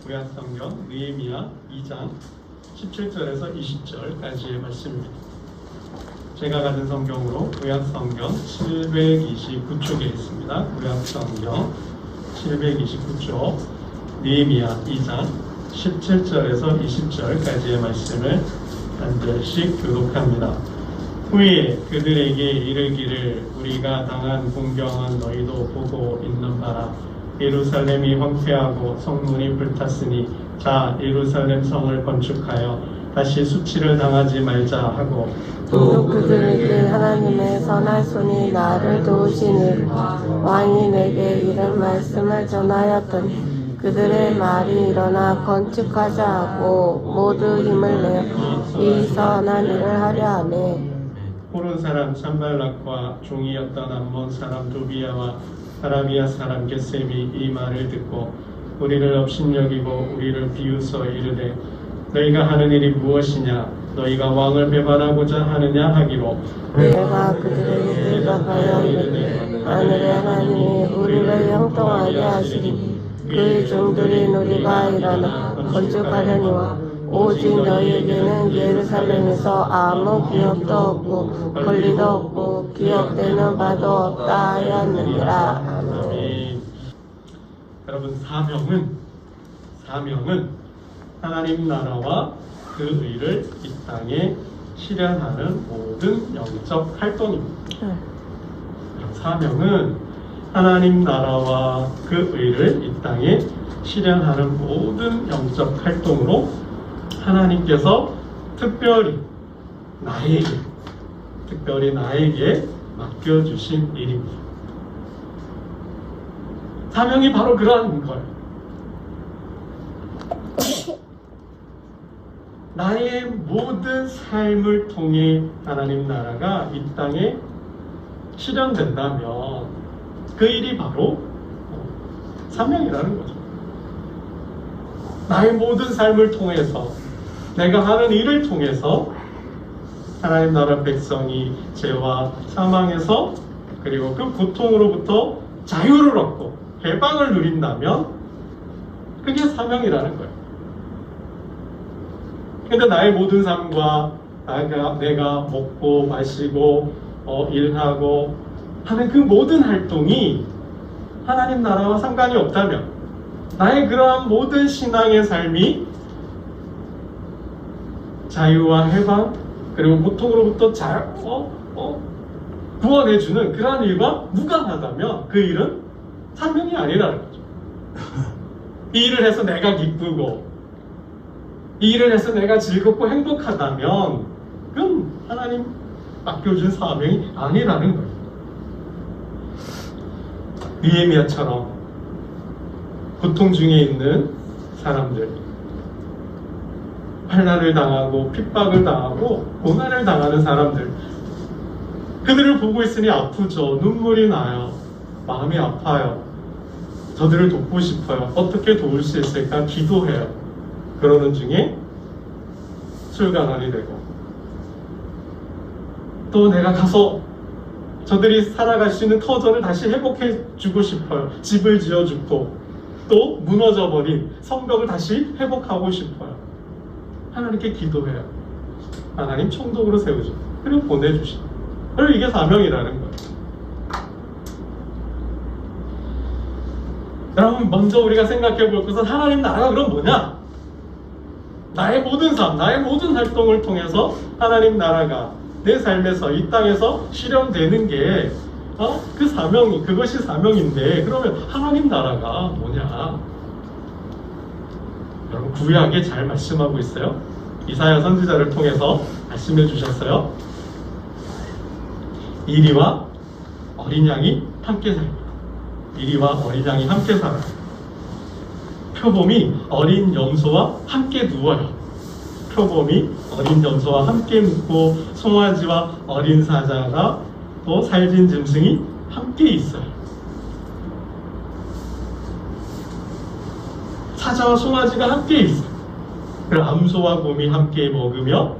구약 성경 느헤미야 2장 17절에서 20절까지의 말씀입니다. 제가 가진 성경으로 구약 성경 729쪽에 있습니다. 구약 성경 729쪽 느헤미야 2장 17절에서 20절까지의 말씀을 한 절씩 교독합니다. 후에 그들에게 이르기를 우리가 당한 공경은 너희도 보고 있는 바라. 예루살렘이 황폐하고 성문이 불탔으니 자 예루살렘 성을 건축하여 다시 수치를 당하지 말자 하고 또 그들에게 하나님의 선한 손이 나를 도우시니 왕이 내게 이런 말씀을 전하였더니 그들의 말이 일어나 건축하자 하고 모두 힘을 내어 이 선한 일을 하려 하네. 호론 사람 산발락과 종이었던 암몬 사람 도비야와 아라비아 사람 게셈이 이 말을 듣고 우리를 업신여기고 우리를 비웃어 이르되 너희가 하는 일이 무엇이냐 너희가 왕을 배반하고자 하느냐 하기로 내가 그들에게 대답하여 이르되 하늘의 하나님이 우리를 형통하게 하시니 그 종들이 우리가 일어나 건축하려니와 오직 너희에게는 예루살렘에서 아무 기업도 없고 권리도 없고 기업되는 바도 없다 하였느니라. 아멘. 여러분 사명은 하나님 나라와 그 의를 이 땅에 실현하는 모든 영적 활동입니다. 사명은 하나님 나라와 그 의를 이 땅에 실현하는 모든 영적 활동으로 하나님께서 특별히 나에게 맡겨주신 일입니다. 사명이 바로 그러한 거예요. 나의 모든 삶을 통해 하나님 나라가 이 땅에 실현된다면 그 일이 바로 사명이라는 거죠. 나의 모든 삶을 통해서 내가 하는 일을 통해서 하나님 나라 백성이 죄와 사망에서 그리고 그 고통으로부터 자유를 얻고 해방을 누린다면 그게 사명이라는 거예요. 근데 나의 모든 삶과 내가 먹고 마시고 일하고 하는 그 모든 활동이 하나님 나라와 상관이 없다면 나의 그러한 모든 신앙의 삶이 자유와 해방 그리고 고통으로부터 구원해주는 그러한 일과 무관하다면 그 일은 사명이 아니라는 거죠. 이 일을 해서 내가 기쁘고 이 일을 해서 내가 즐겁고 행복하다면 그건 하나님 맡겨준 사명이 아니라는 거예요. 느헤미야처럼 고통 중에 있는 사람들, 환난을 당하고 핍박을 당하고 고난을 당하는 사람들, 그들을 보고 있으니 아프죠. 눈물이 나요. 마음이 아파요. 저들을 돕고 싶어요. 어떻게 도울 수 있을까 기도해요. 그러는 중에 술강환이 되고 또 내가 가서 저들이 살아갈 수 있는 터전을 다시 회복해 주고 싶어요. 집을 지어주고 또 무너져버린 성벽을 다시 회복하고 싶어요. 하나님께 기도해요. 하나님 총독으로 세우죠. 그리고 보내주시죠. 그리고 이게 사명이라는 거예요. 여러분 먼저 우리가 생각해 볼 것은 하나님 나라가 그럼 뭐냐? 나의 모든 삶, 나의 모든 활동을 통해서 하나님 나라가 내 삶에서 이 땅에서 실현되는 게 그 사명이 그것이 사명인데 그러면 하나님 나라가 뭐냐? 여러분 구약에 잘 말씀하고 있어요. 이사야 선지자를 통해서 말씀해 주셨어요. 이리와 어린 양이 함께 살고 이리와 어린 양이 함께 살아요. 표범이 어린 염소와 함께 누워요. 표범이 어린 염소와 함께 눕고 송아지와 어린 사자가 또 살진 짐승이 함께 있어요. 사자와 송아지가 함께 있어요. 그리고 암소와 곰이 함께 먹으며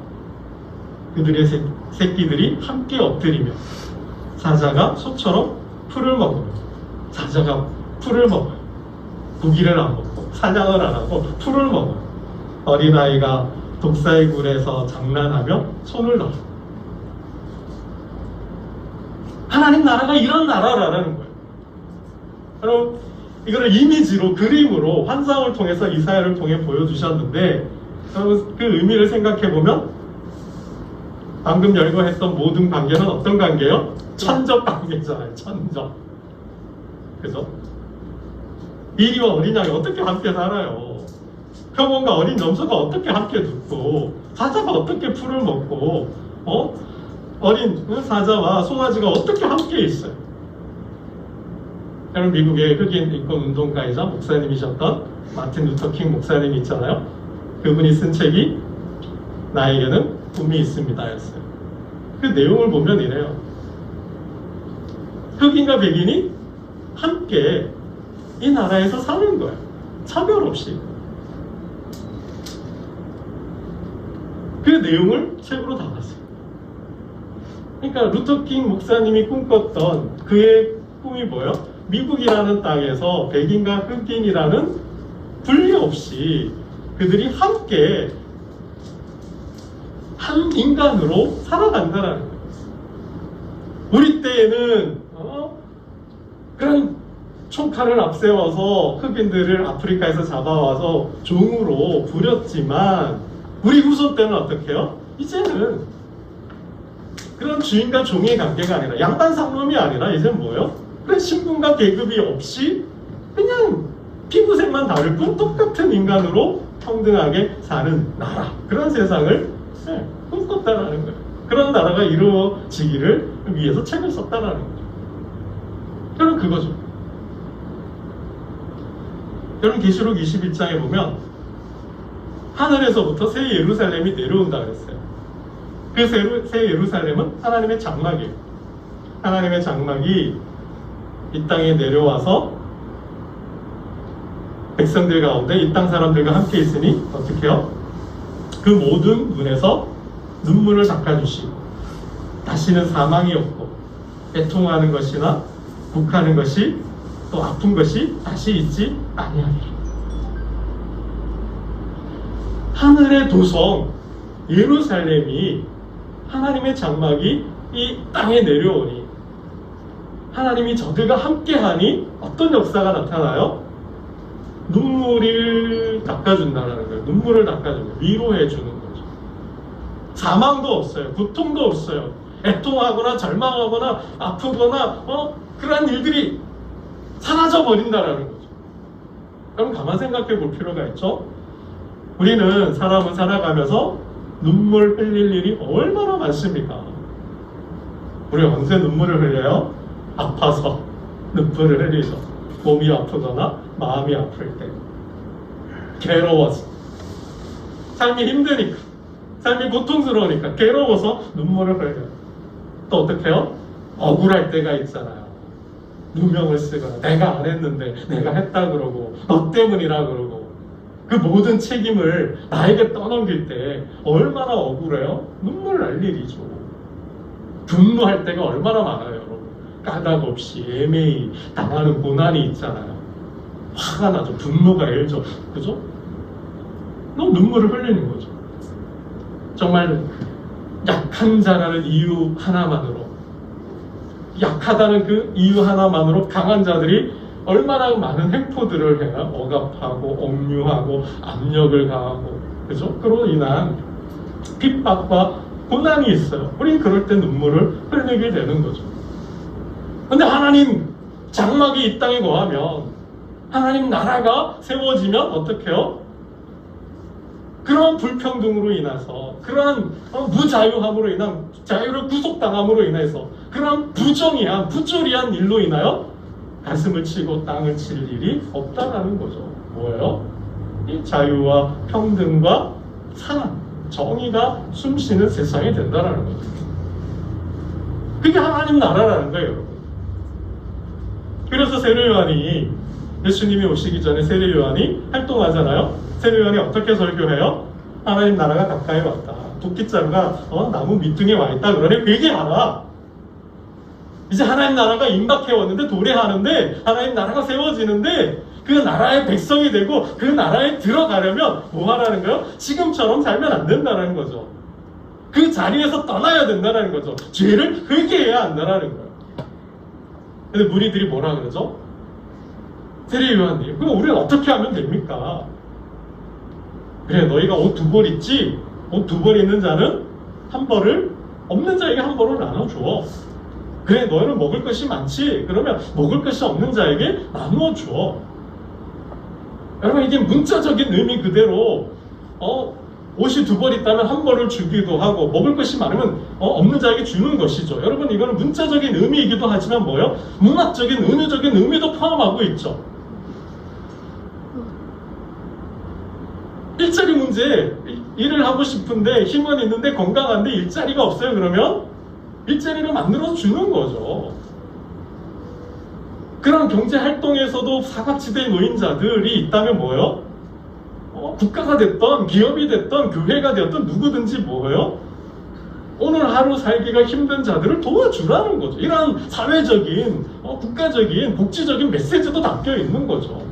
그들의 새끼들이 함께 엎드리며 사자가 소처럼 풀을 먹으며 사자가 풀을 먹어요. 고기를 안 먹고 사냥을 안 하고 풀을 먹어. 어린아이가 독사의 굴에서 장난하며 손을 넣어. 하나님 나라가 이런 나라라는 거예요. 여러분, 이거를 이미지로, 그림으로, 환상을 통해서 이사야를 통해 보여주셨는데, 여러분, 그 의미를 생각해보면 방금 열거했던 모든 관계는 어떤 관계예요? 천적 관계잖아요. 천적. 그죠? 이리와 어린 양이 어떻게 함께 살아요? 표범과 어린 염소가 어떻게 함께 눕고, 사자가 어떻게 풀을 먹고, 어린 사자와 송아지가 어떻게 함께 있어요? 여러분, 미국의 흑인 인권 운동가이자 목사님이셨던 마틴 루터 킹 목사님이 있잖아요. 그분이 쓴 책이 나에게는 꿈이 있습니다 였어요. 그 내용을 보면 이래요. 흑인과 백인이 함께 이 나라에서 사는 거예요. 차별 없이. 그 내용을 책으로 담았어요. 그러니까 루터킹 목사님이 꿈꿨던 그의 꿈이 뭐예요? 미국이라는 땅에서 백인과 흑인이라는 분리 없이 그들이 함께 한 인간으로 살아간다는 거예요. 우리 때에는 그런 총칼을 앞세워서 흑인들을 아프리카에서 잡아와서 종으로 부렸지만 우리 후손 때는 어떻게 해요? 이제는 그런 주인과 종의 관계가 아니라 양반상놈이 아니라 이제는 뭐예요? 그런 신분과 계급이 없이 그냥 피부색만 다를 뿐 똑같은 인간으로 평등하게 사는 나라, 그런 세상을 꿈꿨다라는 거예요. 그런 나라가 이루어지기를 위해서 책을 썼다라는 거죠. 여러분, 그거죠. 여러분, 계시록 21장에 보면 하늘에서부터 새 예루살렘이 내려온다 그랬어요. 그 새 예루살렘은 하나님의 장막이에요. 하나님의 장막이 이 땅에 내려와서 백성들 가운데 이 땅 사람들과 함께 있으니 어떻게 해요? 그 모든 눈에서 눈물을 닦아주시고 다시는 사망이 없고 애통하는 것이나 욱하는 것이 또 아픈 것이 다시 있지 아니하리라. 하늘의 도성 예루살렘이 하나님의 장막이 이 땅에 내려오니 하나님이 저들과 함께하니 어떤 역사가 나타나요? 눈물을 닦아준다는 거예요. 눈물을 닦아주는 거예요. 위로해주는 거죠. 사망도 없어요. 고통도 없어요. 애통하거나 절망하거나 아프거나 그런 일들이 사라져 버린다라는 거죠. 그럼 가만 생각해 볼 필요가 있죠. 우리는 사람은 살아가면서 눈물 흘릴 일이 얼마나 많습니까? 우리 언제 눈물을 흘려요? 아파서 눈물을 흘리죠. 몸이 아프거나 마음이 아플 때, 괴로워서, 삶이 힘드니까, 삶이 고통스러우니까 괴로워서 눈물을 흘려요. 또 어떻게 해요? 억울할 때가 있잖아요. 누명을 쓰거나 내가 안 했는데 내가 했다 그러고 너 때문이라 그러고 그 모든 책임을 나에게 떠넘길 때 얼마나 억울해요? 눈물 날 일이죠. 분노할 때가 얼마나 많아요, 여러분. 까닭 없이 애매히 당하는 고난이 있잖아요. 화가 나죠. 분노가 일죠. 그죠? 너무 눈물을 흘리는 거죠. 정말 약한 자라는 이유 하나만으로, 약하다는 그 이유 하나만으로 강한 자들이 얼마나 많은 횡포들을 해요. 억압하고 억류하고 압력을 가하고, 그죠? 그로 인한 핍박과 고난이 있어요. 우린 그럴 때 눈물을 흘리게 되는 거죠. 근데 하나님 장막이 이 땅에 거하면, 하나님 나라가 세워지면 어떻게 해요? 그런 불평등으로 인해서, 그런 무자유함으로 인한, 자유를 구속당함으로 인해서, 그런 부정의한, 부조리한 일로 인하여 가슴을 치고 땅을 칠 일이 없다라는 거죠. 뭐예요? 이 자유와 평등과 사랑, 정의가 숨쉬는 세상이 된다라는 거죠. 그게 하나님 나라라는 거예요, 여러분. 그래서 세례 요한이, 예수님이 오시기 전에 세례 요한이 활동하잖아요. 세례 요한이 어떻게 설교해요? 하나님 나라가 가까이 왔다. 도끼자루가 나무 밑둥에 와 있다. 그러니 회개하라. 이제 하나님 나라가 임박해 왔는데, 도래하는데, 하나님 나라가 세워지는데, 그 나라의 백성이 되고 그 나라에 들어가려면 뭐 하라는 거예요? 지금처럼 살면 안 된다는 거죠. 그 자리에서 떠나야 된다는 거죠. 죄를 회개해야 한다는 거예요. 근데 무리들이 뭐라 그러죠? 세례 요한님, 그럼 우리는 어떻게 하면 됩니까? 그래, 너희가 옷 2벌 있지? 옷 2벌 있는 자는 한 벌을, 없는 자에게 한 벌을 나눠줘. 그래, 너희는 먹을 것이 많지? 그러면 먹을 것이 없는 자에게 나누어줘. 여러분, 이게 문자적인 의미 그대로 옷이 2벌 있다면 한 벌을 주기도 하고, 먹을 것이 많으면 없는 자에게 주는 것이죠. 여러분, 이거는 문자적인 의미이기도 하지만 뭐예요? 문학적인, 은유적인 의미도 포함하고 있죠. 일자리 문제, 일을 하고 싶은데 힘은 있는데 건강한데 일자리가 없어요. 그러면 일자리를 만들어 주는 거죠. 그런 경제 활동에서도 사각지대에 놓인 자들이 있다면 뭐예요? 국가가 됐던, 기업이 됐던, 교회가 되었던 누구든지 뭐예요? 오늘 하루 살기가 힘든 자들을 도와주라는 거죠. 이런 사회적인, 국가적인, 복지적인 메시지도 담겨 있는 거죠.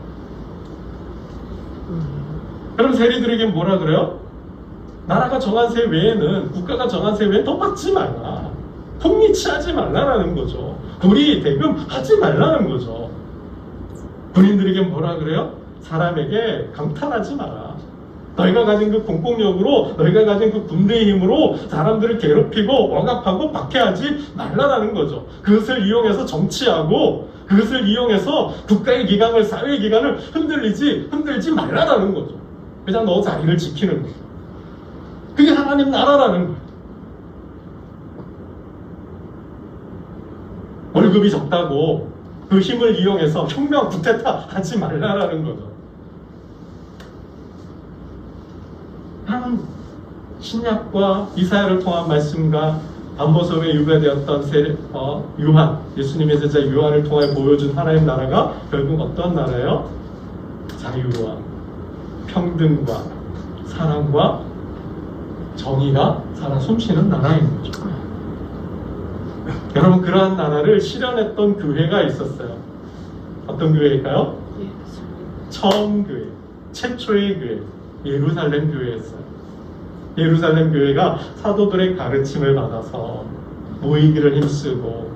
그럼 세리들에게 뭐라 그래요? 나라가 정한 세 외에는, 국가가 정한 세 외에는 더 받지 말라. 폭리치하지 말라라는 거죠. 고리 대금 하지 말라는 거죠. 군인들에게 뭐라 그래요? 사람에게 강탈하지 마라. 너희가 가진 그 공공력으로, 너희가 가진 그 군대의 힘으로 사람들을 괴롭히고 억압하고 박해하지 말라라는 거죠. 그것을 이용해서 정치하고, 그것을 이용해서 국가의 기강을, 사회의 기강을 흔들지 말라라는 거죠. 그냥 너 자리를 지키는 거죠. 그게 하나님 나라라는 거예요. 월급이 적다고 그 힘을 이용해서 혁명, 쿠데타 하지 말라라는 거죠. 하나님 신약과 이사야를 통한 말씀과 안보섬에 유배되었던 요한, 예수님의 제자 요한을 통해 보여준 하나님 나라가 결국 어떤 나라예요? 자유와 평등과 사랑과 정의가 살아 숨쉬는 나라인 거죠. 여러분, 그러한 나라를 실현했던 교회가 있었어요. 어떤 교회일까요? 처음 교회, 최초의 교회, 예루살렘 교회였어요. 예루살렘 교회가 사도들의 가르침을 받아서 모이기를 힘쓰고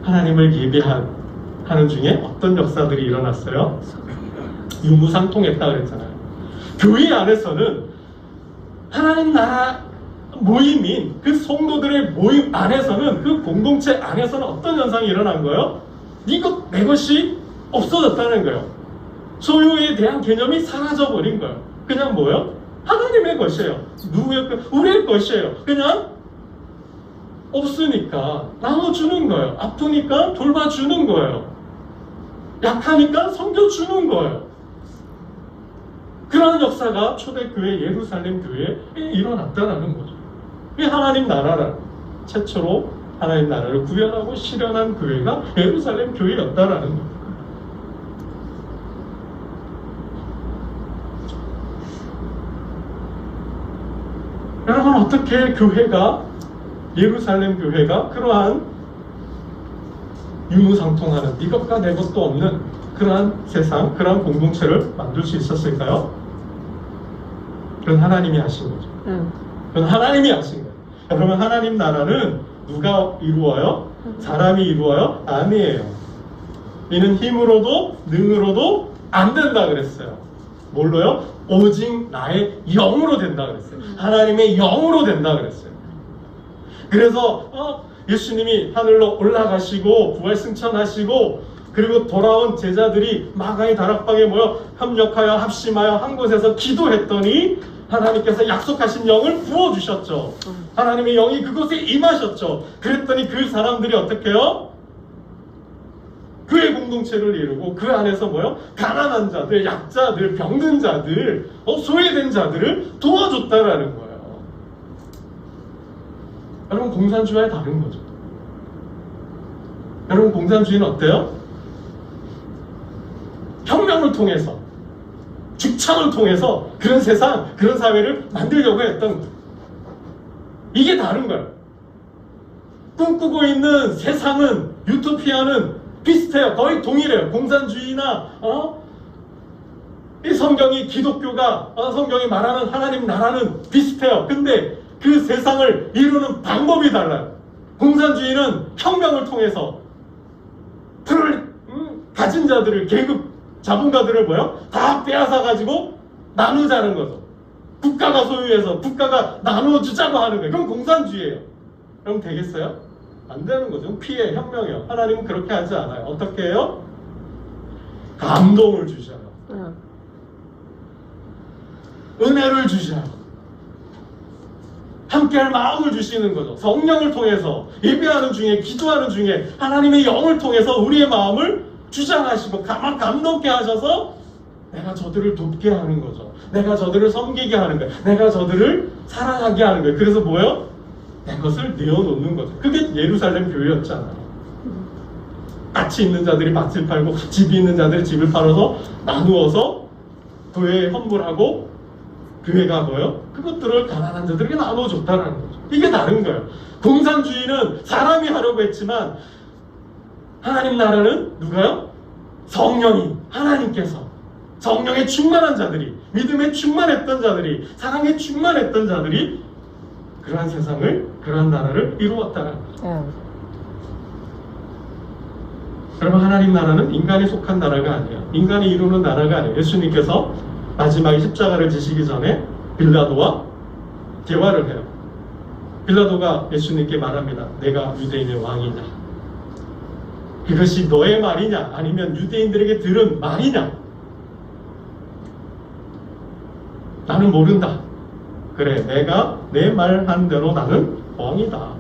하나님을 예배하는 중에 어떤 역사들이 일어났어요? 유무상통했다 그랬잖아요. 교회 안에서는 하나님 나라 모임인 그 성도들의 모임 안에서는, 그 공동체 안에서는 어떤 현상이 일어난 거예요? 네 것, 내 것이 없어졌다는 거예요. 소유에 대한 개념이 사라져버린 거예요. 그냥 뭐예요? 하나님의 것이에요. 누구의 것? 우리의 것이에요. 그냥 없으니까 나눠주는 거예요. 아프니까 돌봐주는 거예요. 약하니까 섬겨주는 거예요. 그러한 역사가 초대교회 예루살렘 교회에 일어났다는 거죠. 이 하나님 나라를 최초로 하나님 나라를 구현하고 실현한 교회가 예루살렘 교회였다라는 겁니다. 여러분, 어떻게 교회가, 예루살렘 교회가 그러한 유무상통하는, 네 것과 내 것도 없는 그러한 세상, 그러한 공동체를 만들 수 있었을까요? 그건 하나님이 하신 거죠. 그건 하나님이 하신 거예요. 그러면 하나님 나라는 누가 이루어요? 사람이 이루어요? 아니에요. 이는 힘으로도 능으로도 안 된다 그랬어요. 뭘로요? 오직 나의 영으로 된다 그랬어요. 하나님의 영으로 된다 그랬어요. 그래서 예수님이 하늘로 올라가시고 부활승천하시고 그리고 돌아온 제자들이 마가의 다락방에 모여 협력하여 합심하여 한 곳에서 기도했더니 하나님께서 약속하신 영을 부어주셨죠. 하나님의 영이 그곳에 임하셨죠. 그랬더니 그 사람들이 어떻게 해요? 그의 공동체를 이루고 그 안에서 뭐요? 가난한 자들, 약자들, 병든 자들, 소외된 자들을 도와줬다라는 거예요. 여러분, 공산주의와 다른 거죠. 여러분, 공산주의는 어때요? 혁명을 통해서, 죽창을 통해서 그런 세상, 그런 사회를 만들려고 했던 거예요. 이게 다른 거예요. 꿈꾸고 있는 세상은, 유토피아는 비슷해요. 거의 동일해요. 공산주의나 이 성경이 기독교가 성경이 말하는 하나님 나라는 비슷해요. 근데 그 세상을 이루는 방법이 달라요. 공산주의는 혁명을 통해서 풀을 가진 자들을 계급 자본가들을 뭐요? 다 빼앗아 가지고 나누자는 거죠. 국가가 소유해서 국가가 나눠주자고 하는 거예요. 그럼 공산주의예요. 그럼 되겠어요? 안 되는 거죠. 피해 혁명이요. 하나님은 그렇게 하지 않아요. 어떻게 해요? 감동을 주셔요. 은혜를 주셔요. 함께할 마음을 주시는 거죠. 성령을 통해서 예배하는 중에 기도하는 중에 하나님의 영을 통해서 우리의 마음을 주장하시고 감동케 하셔서 내가 저들을 돕게 하는 거죠. 내가 저들을 섬기게 하는 거예요. 내가 저들을 사랑하게 하는 거예요. 그래서 뭐예요? 내 것을 내어놓는 거죠. 그게 예루살렘 교회였잖아요. 밭이 있는 자들이 밭을 팔고 집이 있는 자들이 집을 팔아서 나누어서 교회에 헌물하고 교회가 뭐예요? 그것들을 가난한 자들에게 나눠줬다는 거죠. 이게 다른 거예요. 공산주의는 사람이 하려고 했지만 하나님 나라는 누가요? 성령이 하나님께서 성령에 충만한 자들이 믿음에 충만했던 자들이 사랑에 충만했던 자들이 그러한 세상을 그러한 나라를 이루었다는 거죠. 그러면 하나님 나라는 인간이 속한 나라가 아니에요. 인간이 이루는 나라가 아니에요. 예수님께서 마지막에 십자가를 지시기 전에 빌라도와 대화를 해요. 빌라도가 예수님께 말합니다. 내가 유대인의 왕이냐? 그것이 너의 말이냐? 아니면 유대인들에게 들은 말이냐? 나는 모른다. 그래, 내가 내 말한 대로 나는 왕이다.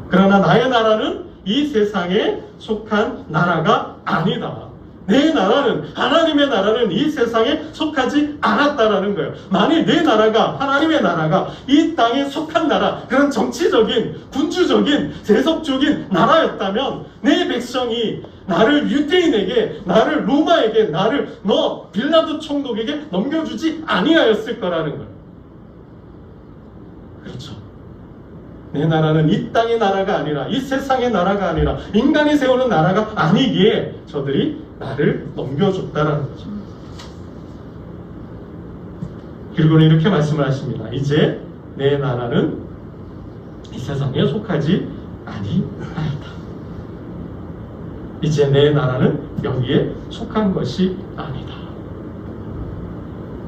그러나 나의 나라는 이 세상에 속한 나라가 아니다. 내 나라는 하나님의 나라는 이 세상에 속하지 않았다라는 거예요. 만일 내 나라가 하나님의 나라가 이 땅에 속한 나라, 그런 정치적인 군주적인 세속적인 나라였다면 내 백성이 나를 유대인에게, 나를 로마에게, 나를 너 빌라도 총독에게 넘겨주지 아니하였을 거라는 거예요. 그렇죠. 내 나라는 이 땅의 나라가 아니라 이 세상의 나라가 아니라 인간이 세우는 나라가 아니기에 저들이 나를 넘겨줬다라는 거죠. 그리고는 이렇게 말씀을 하십니다. 이제 내 나라는 이 세상에 속하지 아니하였다. 이제 내 나라는 여기에 속한 것이 아니다.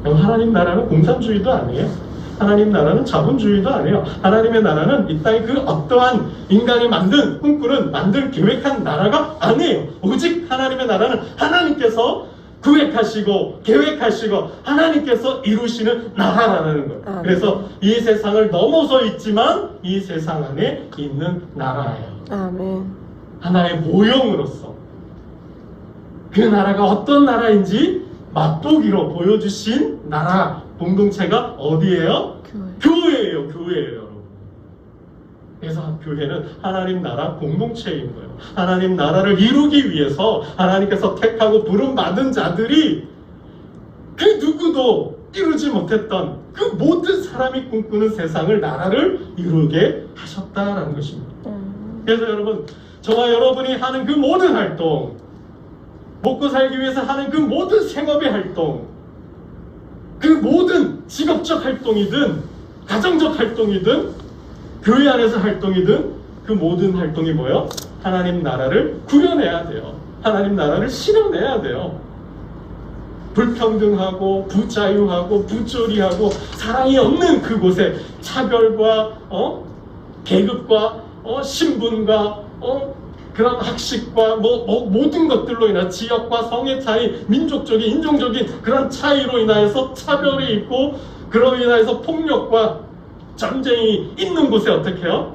하나님 나라는 공산주의도 아니에요. 하나님 나라는 자본주의도 아니에요. 하나님의 나라는 이 땅의 그 어떠한 인간이 만든 꿈꾸는 만들 계획한 나라가 아니에요. 오직 하나님의 나라는 하나님께서 구획하시고 계획하시고 하나님께서 이루시는 나라라는 거예요. 그래서 이 세상을 넘어서 있지만 이 세상 안에 있는 나라예요. 아멘. 하나의 모형으로서 그 나라가 어떤 나라인지 맛보기로 보여주신 나라 공동체가 어디예요? 교회예요. 교회예요, 여러분. 그래서 교회는 하나님 나라 공동체인 거예요. 하나님 나라를 이루기 위해서 하나님께서 택하고 부름 받은 자들이 그 누구도 이루지 못했던 그 모든 사람이 꿈꾸는 세상을 나라를 이루게 하셨다라는 것입니다. 그래서 여러분, 저와 여러분이 하는 그 모든 활동, 먹고 살기 위해서 하는 그 모든 생업의 활동, 그 모든 직업적 활동이든 가정적 활동이든 교회 안에서 활동이든 그 모든 활동이 뭐예요? 하나님 나라를 구현해야 돼요. 하나님 나라를 실현해야 돼요. 불평등하고 부자유하고 부조리하고 사랑이 없는 그곳에 차별과 계급과 신분과 그런 학식과 모든 것들로 인한 지역과 성의 차이, 민족적인 인종적인 그런 차이로 인하여서 차별이 있고 그로 인하여서 폭력과 전쟁이 있는 곳에 어떻게 해요?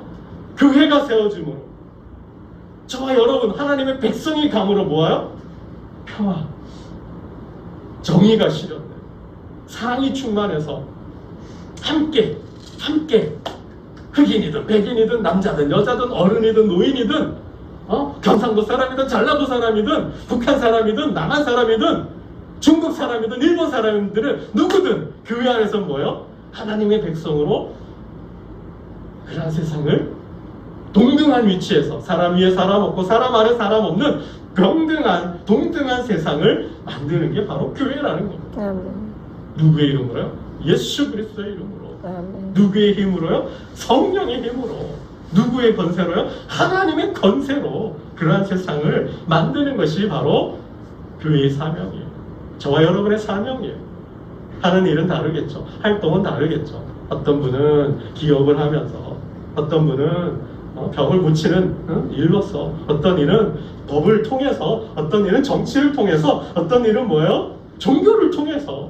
교회가 세워짐으로 저와 여러분 하나님의 백성이 감으로 모아요? 평화, 정의가 실현돼요. 사랑이 충만해서 함께 흑인이든 백인이든 남자든 여자든 어른이든 노인이든 경상도 사람이든 전라도 사람이든 북한 사람이든 남한 사람이든 중국 사람이든 일본 사람들은 누구든 교회 안에서 뭐예요? 하나님의 백성으로 그런 세상을 동등한 위치에서 사람 위에 사람 없고 사람 아래 사람 없는 병등한, 동등한 세상을 만드는 게 바로 교회라는 겁니다. 아멘. 누구의 이름으로요? 예수 그리스도의 이름으로. 아멘. 누구의 힘으로요? 성령의 힘으로. 누구의 건세로요? 하나님의 건세로 그러한 세상을 만드는 것이 바로 교회의 사명이에요. 저와 여러분의 사명이에요. 하는 일은 다르겠죠. 활동은 다르겠죠. 어떤 분은 기업을 하면서, 어떤 분은 벽을 고치는 일로서, 어떤 일은 법을 통해서, 어떤 일은 정치를 통해서, 어떤 일은 뭐예요? 종교를 통해서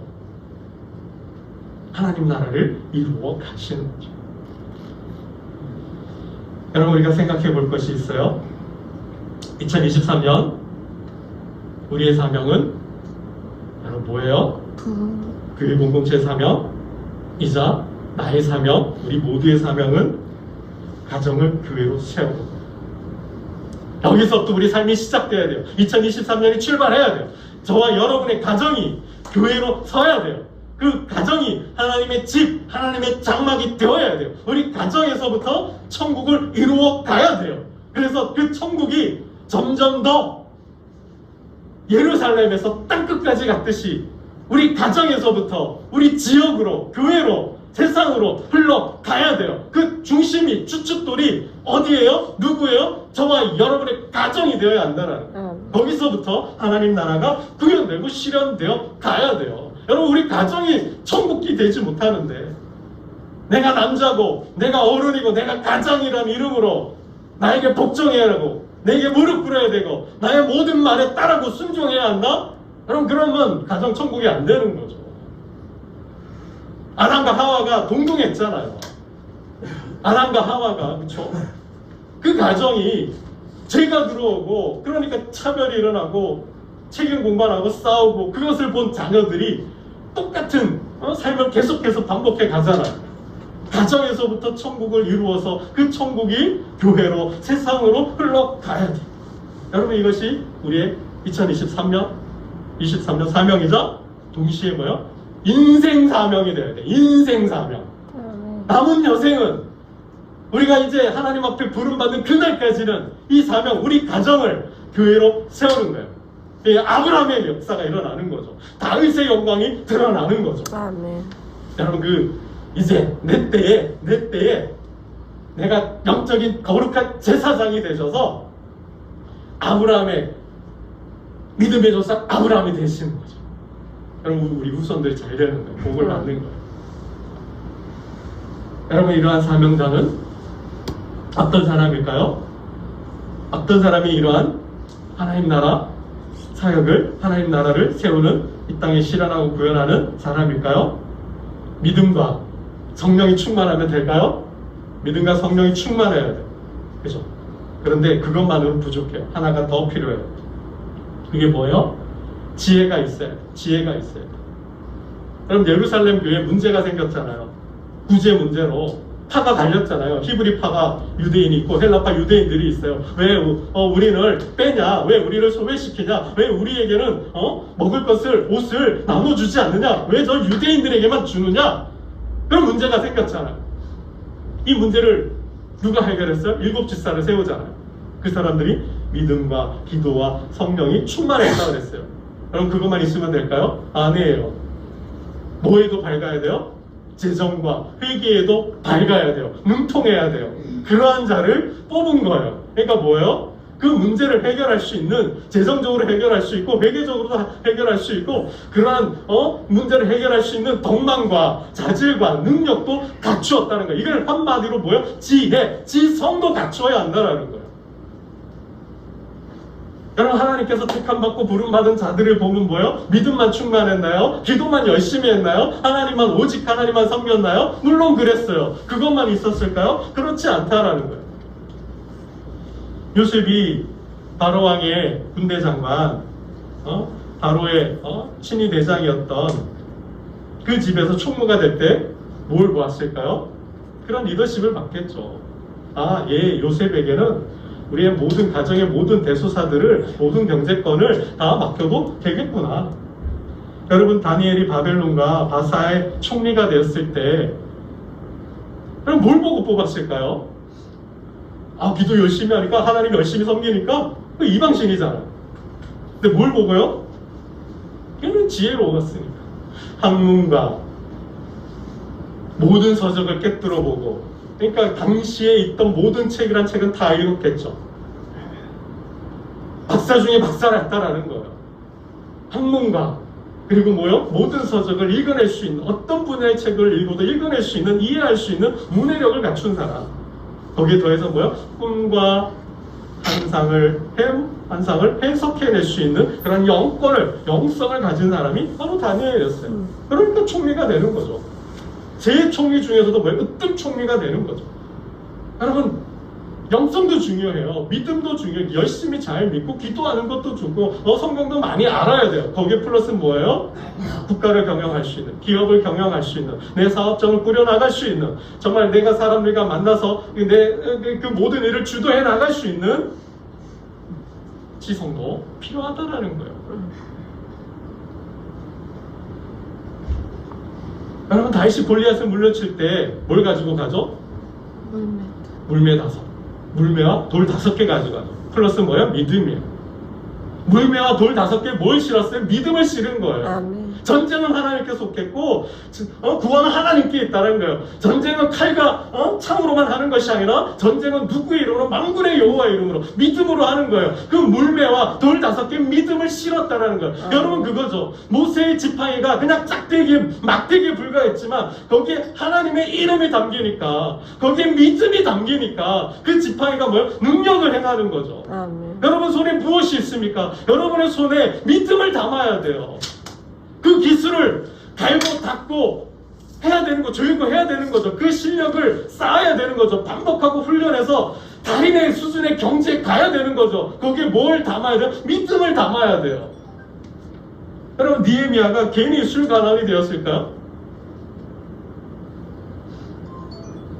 하나님 나라를 이루어 가시는 거죠. 여러분, 우리가 생각해 볼 것이 있어요. 2023년 우리의 사명은 여러분 뭐예요? 교회 공동체의 사명이자 나의 사명, 우리 모두의 사명은 가정을 교회로 세우는 거예요. 여기서부터 우리 삶이 시작돼야 돼요. 2023년이 출발해야 돼요. 저와 여러분의 가정이 교회로 서야 돼요. 그 가정이 하나님의 집, 하나님의 장막이 되어야 돼요. 우리 가정에서부터 천국을 이루어 가야 돼요. 그래서 그 천국이 점점 더 예루살렘에서 땅끝까지 갔듯이 우리 가정에서부터 우리 지역으로, 교회로, 세상으로 흘러가야 돼요. 그 중심이, 주춧돌이 어디예요? 누구예요? 저와 여러분의 가정이 되어야 한다는 거예요. 거기서부터 하나님 나라가 구현되고 실현되어 가야 돼요. 여러분, 우리 가정이 천국이 되지 못하는데, 내가 남자고 내가 어른이고 내가 가장이라는 이름으로 나에게 복종해야 하고 내게 무릎 꿇어야 되고 나의 모든 말에 따르고 순종해야 한다? 여러분, 그러면 가정 천국이 안 되는 거죠. 아담과 하와가 동등했잖아요. 아담과 하와가, 그렇죠? 그 가정이 죄가 들어오고, 그러니까 차별이 일어나고 책임 공방하고 싸우고, 그것을 본 자녀들이 똑같은 삶을 계속해서 반복해 가잖아요. 가정에서부터 천국을 이루어서 그 천국이 교회로, 세상으로 흘러가야 돼요. 여러분, 이것이 우리의 2023년 사명이자 동시에 뭐요? 인생 사명이 되어야 돼. 인생 사명. 남은 여생은 우리가 이제 하나님 앞에 부름받는 그날까지는 이 사명, 우리 가정을 교회로 세우는 거예요. 아브라함의 역사가 일어나는 거죠. 다윗의 영광이 드러나는 거죠. 아멘. 여러분, 이제 내 때에 내가 영적인 거룩한 제사장이 되셔서 아브라함의 믿음의 조상 아브라함이 되시는 거죠. 여러분, 우리 후손들이 잘 되는 거예요. 복을 받는 거예요. 여러분, 이러한 사명자는 어떤 사람일까요? 어떤 사람이 이러한 하나님 나라 사역을, 하나님 나라를 세우는, 이 땅에 실현하고 구현하는 사람일까요? 믿음과 성령이 충만하면 될까요? 믿음과 성령이 충만해야 돼요. 그죠? 그런데 그것만으로는 부족해요. 하나가 더 필요해요. 그게 뭐예요? 지혜가 있어야 돼요. 지혜가 있어야 돼요. 여러분, 예루살렘 교회에 문제가 생겼잖아요. 구제 문제로 파가 갈렸잖아요. 히브리파가 유대인이 있고 헬라파 유대인들이 있어요. 왜 우리를 빼냐? 왜 우리를 소외시키냐? 왜 우리에게는 먹을 것을, 옷을 나눠주지 않느냐? 왜 저 유대인들에게만 주느냐? 그런 문제가 생겼잖아요. 이 문제를 누가 해결했어요? 7지사를 세우잖아요. 그 사람들이 믿음과 기도와 성령이 충만했다고 그랬어요. 여러분, 그것만 있으면 될까요? 아니에요. 뭐에도 밝아야 돼요? 재정과 회개에도 밝아야 돼요. 능통해야 돼요. 그러한 자를 뽑은 거예요. 그러니까 뭐예요? 그 문제를 해결할 수 있는, 재정적으로 해결할 수 있고 회계적으로도 해결할 수 있고, 그러한 문제를 해결할 수 있는 덕망과 자질과 능력도 갖추었다는 거예요. 이걸 한마디로 뭐예요? 지혜, 지성도 갖추어야 한다는 거예요. 여러분, 하나님께서 택함받고 부름받은 자들을 보면 뭐예요? 믿음만 충만했나요? 기도만 열심히 했나요? 하나님만, 오직 하나님만 섬겼나요? 물론 그랬어요. 그것만 있었을까요? 그렇지 않다라는 거예요. 요셉이 바로왕의 군대장관, 바로의 친위 대장이었던 그 집에서 총무가 될 때 뭘 보았을까요? 그런 리더십을 받겠죠. 요셉에게는 우리의 모든 가정의 모든 대소사들을, 모든 경제권을 다 맡겨도 되겠구나. 여러분, 다니엘이 바벨론과 바사의 총리가 되었을 때 그럼 뭘 보고 뽑았을까요? 기도 열심히 하니까, 하나님 열심히 섬기니까 그 이방신이잖아요. 근데 뭘 보고요? 걔는 지혜로웠으니까. 학문과 모든 서적을 꿰뚫어 보고, 그러니까 당시에 있던 모든 책이란 책은 다 읽었겠죠. 박사 중에 박사를 했다라는 거예요. 학문가, 그리고 뭐요? 모든 서적을 읽어낼 수 있는, 어떤 분야의 책을 읽어도 읽어낼 수 있는, 이해할 수 있는 문해력을 갖춘 사람. 거기에 더해서 뭐요? 꿈과 환상을 해석해낼 수 있는 그런 영성을 가진 사람이 바로 다니엘이었어요. 그러니까 총리가 되는 거죠. 제 총리 중에서도 뭐예요? 으뜸 총리가 되는 거죠. 여러분, 영성도 중요해요. 믿음도 중요해요. 열심히 잘 믿고 기도하는 것도 좋고 성경도 많이 알아야 돼요. 거기에 플러스 뭐예요? 국가를 경영할 수 있는, 기업을 경영할 수 있는, 내 사업장을 꾸려나갈 수 있는, 정말 내가 사람들과 만나서 그 모든 일을 주도해 나갈 수 있는 지성도 필요하다라는 거예요. 여러분, 다윗이 골리앗을 물려칠 때 뭘 가지고 가죠? 물매 5. 물매와 돌 5개 가져가죠. 플러스 뭐예요? 믿음이에요. 물매와 돌 5개 뭘 실었어요? 믿음을 실은 거예요. 아멘. 전쟁은 하나님께 속했고 구원은 하나님께 있다는 거예요. 전쟁은 칼과 창으로만 하는 것이 아니라 전쟁은 누구의 이름으로? 만군의 여호와의 이름으로 믿음으로 하는 거예요. 그 물매와 돌 5개 믿음을 실었다는 거예요. 여러분, 그거죠. 모세의 지팡이가 그냥 짝대기 막대기에 불과했지만 거기에 하나님의 이름이 담기니까, 거기에 믿음이 담기니까 그 지팡이가 뭐예요? 능력을 행하는 거죠. 아멘. 여러분 손에 무엇이 있습니까? 여러분의 손에 믿음을 담아야 돼요. 그 기술을 갈고 닦고 해야 되는 거, 조이고 해야 되는 거죠. 그 실력을 쌓아야 되는 거죠. 반복하고 훈련해서 달인의 수준의 경지에 가야 되는 거죠. 거기에 뭘 담아야 돼요? 믿음을 담아야 돼요. 여러분, 느헤미야가 괜히 술가난이 되었을까요?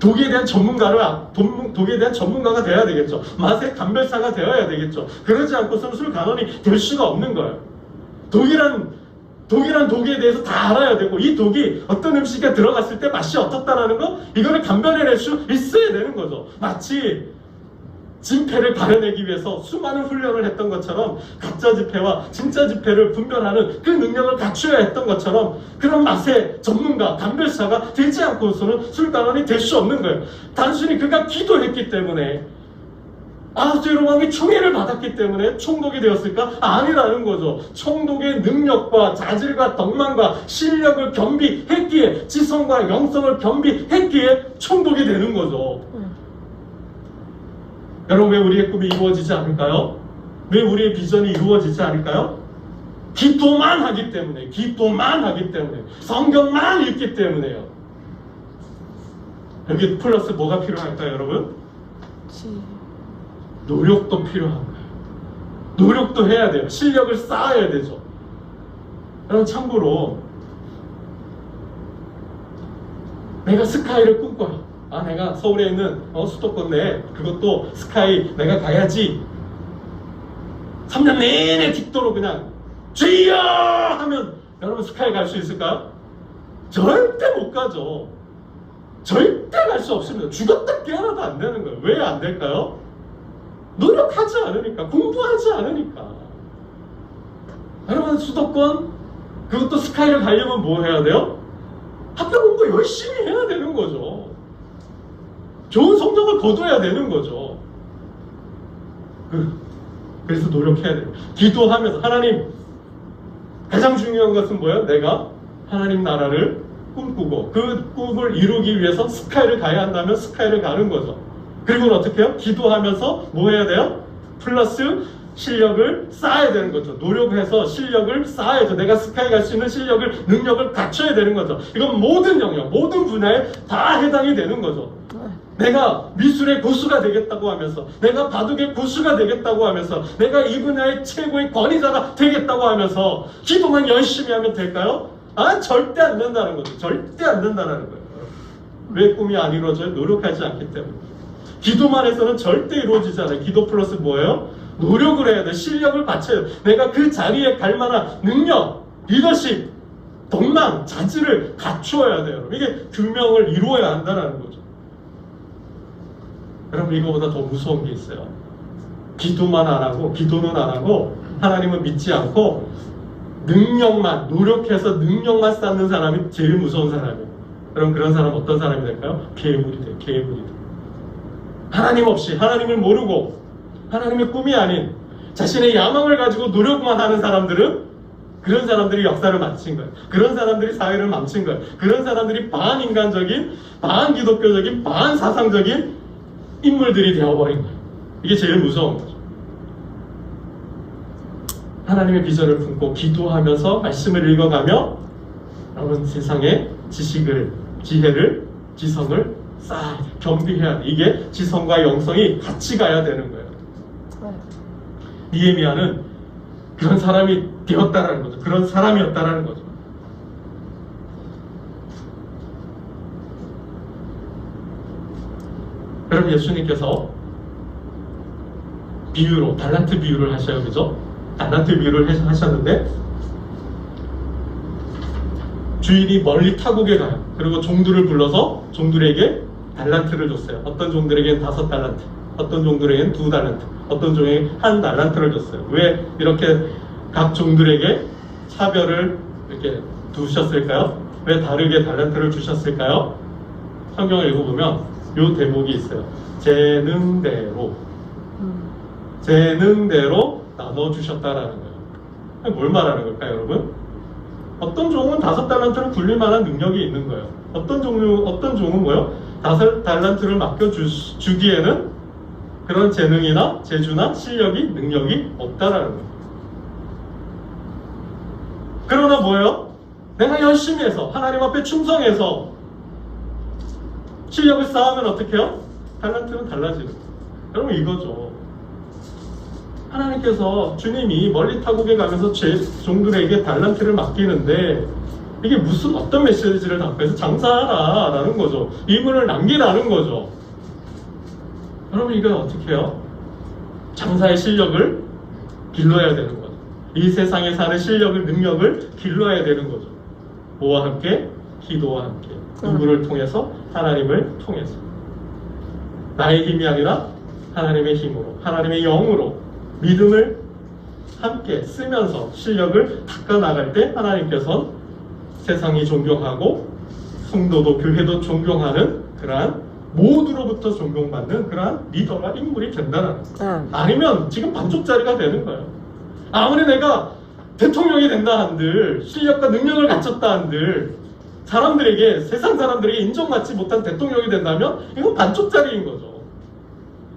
독에 대한 독에 대한 전문가가 돼야 되겠죠. 맛의 감별사가 되어야 되겠죠. 그러지 않고서는 술가난이 될 수가 없는 거예요. 독이란 독에 대해서 다 알아야 되고, 이 독이 어떤 음식에 들어갔을 때 맛이 어떻다라는 거, 이거를 감별해낼 수 있어야 되는 거죠. 마치 진패를 가려내기 위해서 수많은 훈련을 했던 것처럼, 가짜 지폐와 진짜 지폐를 분별하는 그 능력을 갖춰야 했던 것처럼, 그런 맛의 전문가, 감별사가 되지 않고서는 술가난이 될 수 없는 거예요. 단순히 그가 기도했기 때문에, 아하수에로 왕이 총애를 받았기 때문에 총독이 되었을까? 아니라는 거죠. 총독의 능력과 자질과 덕망과 실력을 겸비했기에, 지성과 영성을 겸비했기에 총독이 되는 거죠. 여러분, 왜 우리의 꿈이 이루어지지 않을까요? 왜 우리의 비전이 이루어지지 않을까요? 기도만 하기 때문에, 성경만 읽기 때문에요. 여기 플러스 뭐가 필요할까요, 여러분? 노력도 필요한 거예요. 노력도 해야 돼요. 실력을 쌓아야 되죠. 여러분, 참고로 내가 스카이를 꿈꿔요. 내가 서울에 있는 수도권 내 그것도 스카이 내가 가야지. 3년 내내 틱도로 그냥 주여 하면 여러분 스카이 갈 수 있을까요? 절대 못 가죠. 절대 갈 수 없습니다. 죽었다 깨어나도 안 되는 거예요. 왜 안 될까요? 노력하지 않으니까, 공부하지 않으니까. 여러분, 수도권 그것도 스카이를 가려면 뭐 해야 돼요? 학교 공부 열심히 해야 되는 거죠. 좋은 성적을 거둬야 되는 거죠. 그래서 노력해야 돼요. 기도하면서, 하나님, 가장 중요한 것은 뭐예요? 내가 하나님 나라를 꿈꾸고 그 꿈을 이루기 위해서 스카이를 가야 한다면 스카이를 가는 거죠. 그리고 어떻게 해요? 기도하면서 뭐 해야 돼요? 플러스 실력을 쌓아야 되는 거죠. 노력해서 실력을 쌓아야죠. 내가 스카이 갈 수 있는 실력을, 능력을 갖춰야 되는 거죠. 이건 모든 영역, 모든 분야에 다 해당이 되는 거죠. 내가 미술의 고수가 되겠다고 하면서, 내가 바둑의 고수가 되겠다고 하면서, 내가 이 분야의 최고의 권위자가 되겠다고 하면서 기도만 열심히 하면 될까요? 절대 안 된다는 거죠. 절대 안 된다는 거예요. 왜 꿈이 안 이루어져요? 노력하지 않기 때문에. 기도만 해서는 절대 이루어지지 않아요. 기도 플러스 뭐예요? 노력을 해야 돼. 실력을 갖춰야 돼. 내가 그 자리에 갈 만한 능력, 리더십, 덕망, 자질을 갖추어야 돼요. 이게 규명을 이루어야 한다는 거죠. 여러분, 이거보다 더 무서운 게 있어요. 기도만 안 하고, 기도는 안 하고 하나님은 믿지 않고 능력만, 노력해서 능력만 쌓는 사람이 제일 무서운 사람이에요. 그럼 그런 사람 어떤 사람이 될까요? 괴물이 돼요. 괴물이 돼요. 하나님 없이, 하나님을 모르고 하나님의 꿈이 아닌 자신의 야망을 가지고 노력만 하는 사람들은, 그런 사람들이 역사를 망친 거예요. 그런 사람들이 사회를 망친 거예요. 그런 사람들이 반인간적인, 반기독교적인, 반사상적인 인물들이 되어버린 거예요. 이게 제일 무서운 거죠. 하나님의 비전을 품고 기도하면서 말씀을 읽어가며 여러분 세상에 지식을, 지혜를, 지성을 쌓아야 돼. 겸비해야 돼. 이게 지성과 영성이 같이 가야 되는 거예요. 니에미야는 그런 사람이 되었다라는 거죠. 그런 사람이었다라는 거죠. 여러분 예수님께서 비유로, 달란트 비유를 하셔요. 그죠? 달란트 비유를 하셨는데 주인이 멀리 타국에 가요. 그리고 종들을 불러서 종들에게 달란트를 줬어요. 어떤 종들에게는 5달란트, 어떤 종들에게는 2달란트, 어떤 종에게 1달란트를 줬어요. 왜 이렇게 각 종들에게 차별을 이렇게 두셨을까요? 왜 다르게 달란트를 주셨을까요? 성경을 읽어보면 요 대목이 있어요. 재능대로 나눠주셨다라는 거예요. 뭘 말하는 걸까요, 여러분? 어떤 종은 5달란트를 굴릴 만한 능력이 있는 거예요. 어떤 종은 뭐요? 5달란트를 맡겨주기에는 그런 재능이나 재주나 실력이, 능력이 없다라는 거예요. 그러나 뭐예요? 내가 열심히 해서, 하나님 앞에 충성해서 실력을 쌓으면 어떻게 해요? 달란트는 달라지는 거예요. 여러분 이거죠. 하나님께서, 주님이 멀리 타국에 가면서 종들에게 달란트를 맡기는데 이게 무슨 어떤 메시지를 담고 해서 장사하라 라는 거죠. 이문을 남기라는 거죠. 여러분 이건 어떻게 해요? 장사의 실력을 길러야 되는 거죠. 이 세상에 사는 실력을, 능력을 길러야 되는 거죠. 뭐와 함께? 기도와 함께. 누구를 통해서? 하나님을 통해서. 나의 힘이 아니라 하나님의 힘으로, 하나님의 영으로 믿음을 함께 쓰면서 실력을 닦아나갈 때 하나님께서는 세상이 존경하고 성도도 교회도 존경하는 그러한, 모두로부터 존경받는 그러한 리더가, 인물이 된다는 거예요. 아니면 지금 반쪽짜리가 되는 거예요. 아무리 내가 대통령이 된다 한들, 실력과 능력을 갖췄다 한들, 사람들에게, 세상 사람들에게 인정받지 못한 대통령이 된다면 이건 반쪽짜리인 거죠.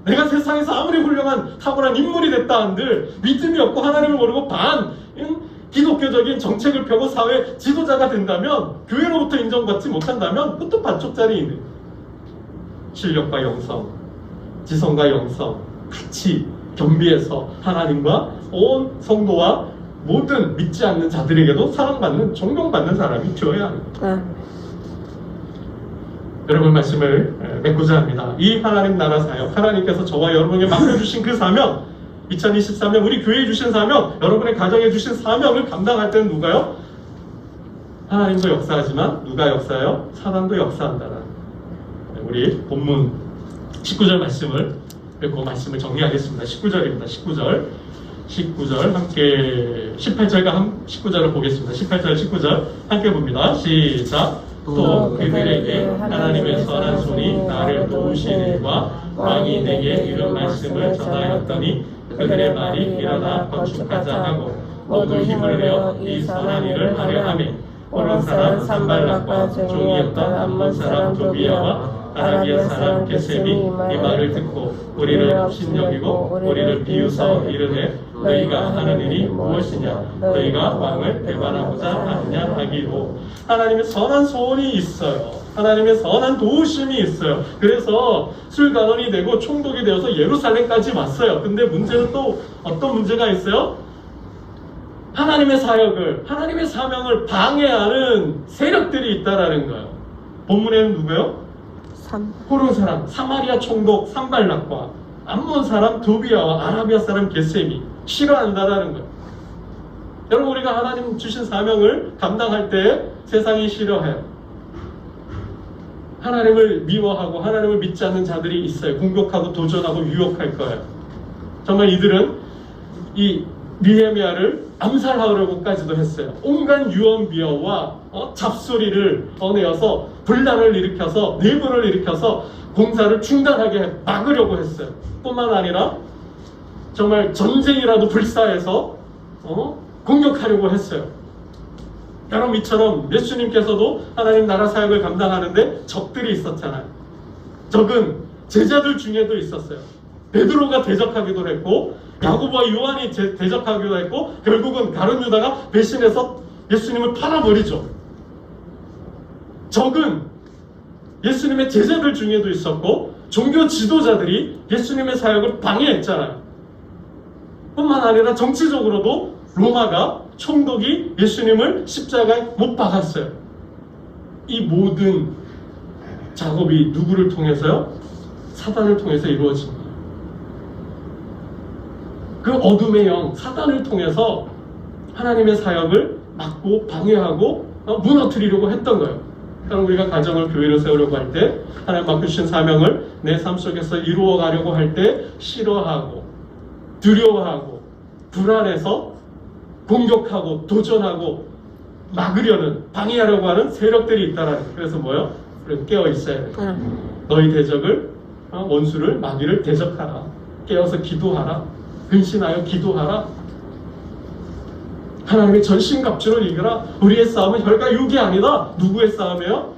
내가 세상에서 아무리 훌륭한 탁월한 인물이 됐다 한들 믿음이 없고 하나님을 모르고 기독교적인 정책을 펴고 사회 지도자가 된다면, 교회로부터 인정받지 못한다면 그것도 반쪽짜리인. 실력과 영성, 지성과 영성 같이 겸비해서 하나님과 온 성도와 모든 믿지 않는 자들에게도 사랑받는, 존경받는 사람이 되어야 하는 거예요. 여러분 말씀을 맺고자 합니다. 이 하나님 나라 사역, 하나님께서 저와 여러분에게 맡겨주신 그 사명, 2023년 우리 교회에 주신 사명, 여러분의 가정에 주신 사명을 감당할 때는 누가요? 하나님도 역사하지만 누가 역사해요? 사단도 역사한다는. 우리 본문 19절 말씀을 읽고 말씀을 정리하겠습니다. 19절입니다. 19절 함께 18절과 19절을 보겠습니다. 18절 19절 함께 봅니다. 시작. 또 그들에게 하나님의 선한 손이 나를 도우신 일과 왕이 내게 이런 말씀을 전하였더니 그들의 말이 일어나 건축하자 하고 모두 힘을 내어 이 선한 일을 하려 하매 호론 사람 산발락과 종이었던 암몬 사람 도비아와 아라비아 사람 게셈이 이 말을 듣고 우리를 업신여기고 우리를 비웃어 이르되 너희가 하는 일이 무엇이냐? 너희가 왕을 배반하고자 하느냐 하기로. 하나님의 선한 소원이 있어요. 하나님의 선한 도우심이 있어요. 그래서 술간원이 되고 총독이 되어서 예루살렘까지 왔어요. 근데 문제는 또 어떤 문제가 있어요? 하나님의 사역을, 하나님의 사명을 방해하는 세력들이 있다라는 거예요. 본문에는 누구요? 호론 사람 사마리아 총독 산발락과 암몬 사람 도비아와 아라비아 사람 게셈이 싫어한다라는 거예요. 여러분 우리가 하나님 주신 사명을 감당할 때 세상이 싫어해요. 하나님을 미워하고 하나님을 믿지 않는 자들이 있어요. 공격하고 도전하고 유혹할 거예요. 정말 이들은 이 느헤미야를 암살하려고까지도 했어요. 온갖 유언비어와 잡소리를 내어서 분란을 일으켜서 내분을 일으켜서 공사를 중단하게 막으려고 했어요. 뿐만 아니라 정말 전쟁이라도 불사해서 공격하려고 했어요. 여러분, 이처럼 예수님께서도 하나님 나라 사역을 감당하는데 적들이 있었잖아요. 적은 제자들 중에도 있었어요. 베드로가 대적하기도 했고 야고보와 요한이 대적하기도 했고 결국은 다른 유다가 배신해서 예수님을 팔아버리죠. 적은 예수님의 제자들 중에도 있었고 종교 지도자들이 예수님의 사역을 방해했잖아요. 뿐만 아니라 정치적으로도 로마가 총독이 예수님을 십자가에 못 박았어요. 이 모든 작업이 누구를 통해서요? 사단을 통해서 이루어집니다. 그 어둠의 영 사단을 통해서 하나님의 사역을 막고 방해하고 무너뜨리려고 했던 거예요. 그럼 우리가 가정을 교회로 세우려고 할 때 하나님 맡겨주신 사명을 내 삶 속에서 이루어가려고 할 때 싫어하고 두려워하고 불안해서 공격하고 도전하고 막으려는 방해하려고 하는 세력들이 있다라는 거예요. 그래서 뭐요? 우리는 깨어 있어야 돼요. 너희 대적을 원수를 마귀를 대적하라. 깨어서 기도하라. 근신하여 기도하라. 하나님의 전신갑주를 이겨라. 우리의 싸움은 혈과 육이 아니다. 누구의 싸움이에요?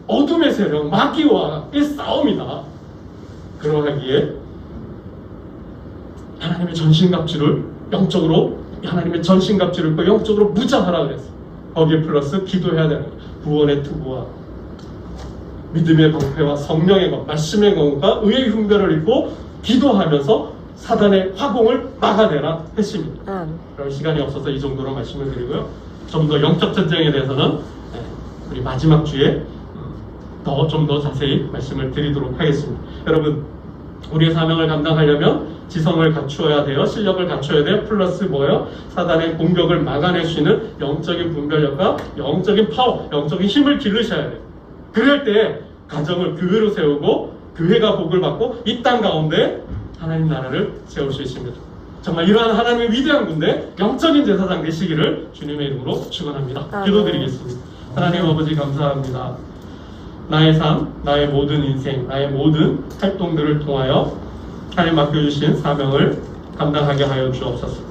어둠의 세력 마귀와의 싸움이다. 그러하기에 하나님의 전신갑주를 영적으로 하나님의 전신갑주를 입고 영적으로 무장하라 그랬어요. 거기에 플러스 기도해야 되는 거예요. 구원의 투구와 믿음의 방패와 성령의 검, 말씀의 검과 의의 흉배를 입고 기도하면서 사단의 화공을 막아내라 했습니다. 그럴 시간이 없어서 이 정도로 말씀을 드리고요. 좀 더 영적 전쟁에 대해서는 우리 마지막 주에 좀 더 자세히 말씀을 드리도록 하겠습니다. 여러분, 우리의 사명을 감당하려면 지성을 갖추어야 돼요. 실력을 갖춰야 돼요. 플러스 뭐예요? 사단의 공격을 막아낼 수 있는 영적인 분별력과 영적인 파워, 영적인 힘을 기르셔야 돼요. 그럴 때 가정을 교회로 세우고 교회가 복을 받고 이 땅 가운데 하나님 나라를 세울 수 있습니다. 정말 이러한 하나님의 위대한 군대 영적인 제사장 되시기를 주님의 이름으로 축원합니다. 기도드리겠습니다. 하나님 아버지 감사합니다. 나의 삶, 나의 모든 인생, 나의 모든 활동들을 통하여 하나님 맡겨주신 사명을 감당하게 하여 주옵소서.